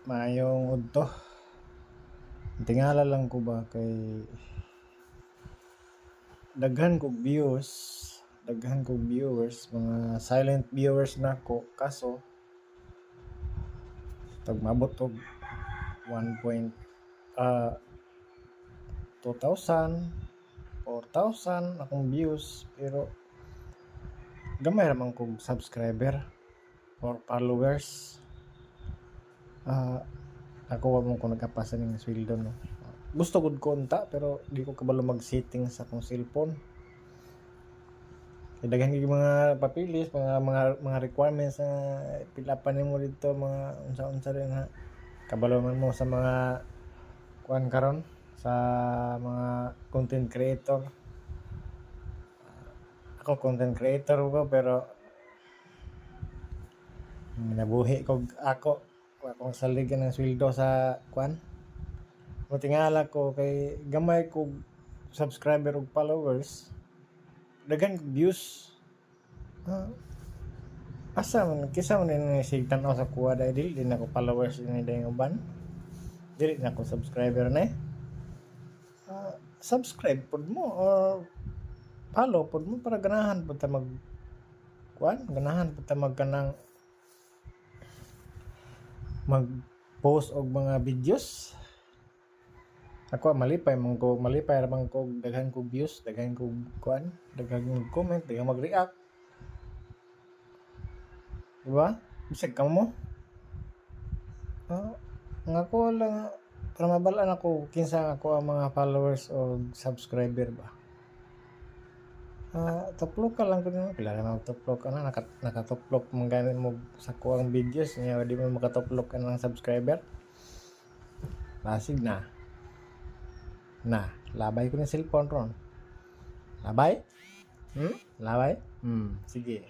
Maayong udto. Tingala lang ko ba kay daghan kog views, daghan kog viewers, mga silent viewers na ko kaso tag mabot og 1 2,000, 4,000 akong views pero gamay ra man kog subscriber or followers. Ako wa mo ko nagkapasa ning sweldo no. Gusto gud ko unta pero di ko kabalo mag-setting sa akong cellphone. Kay daghan gyud mga papilis, mga requirements na pilapan nimo dito, mga unsa-unsa rin ha. Kabalo man mo sa mga kuan karon sa mga content creator. Ako content creator ko pero nabuhi kog ako akong saligan ng sweldo sa kuan. Mo tingala ko kay gamay kog subscriber ug followers, daghan kog views. Asa man kisa man ni sigtan-aw sa kuha dahil dili na ko followers ni dayong uban, dili na ko subscriber na. Subscribe pod mo or follow pod mo para ganahan pod ta mag kuan, ganahan pod ta magkanang mag-post og mga videos. Ako malipay ra man ko daghan kog views, daghan kog kuan, daghan kog comment, daghan mag-react. Diba? Bisag ka mo. Nga ko lang para mabalaan ako kinsa ako ang mga followers o subscriber ba. Tuplok ka lang ko nimo, pila na tuplok ka na, nakatuplok man ganin mo sa kuang videos niya, di mo makatuplok ka ng subscriber. Basig na. Labay ko ng cellphone ron. Labay? Labay? Sige.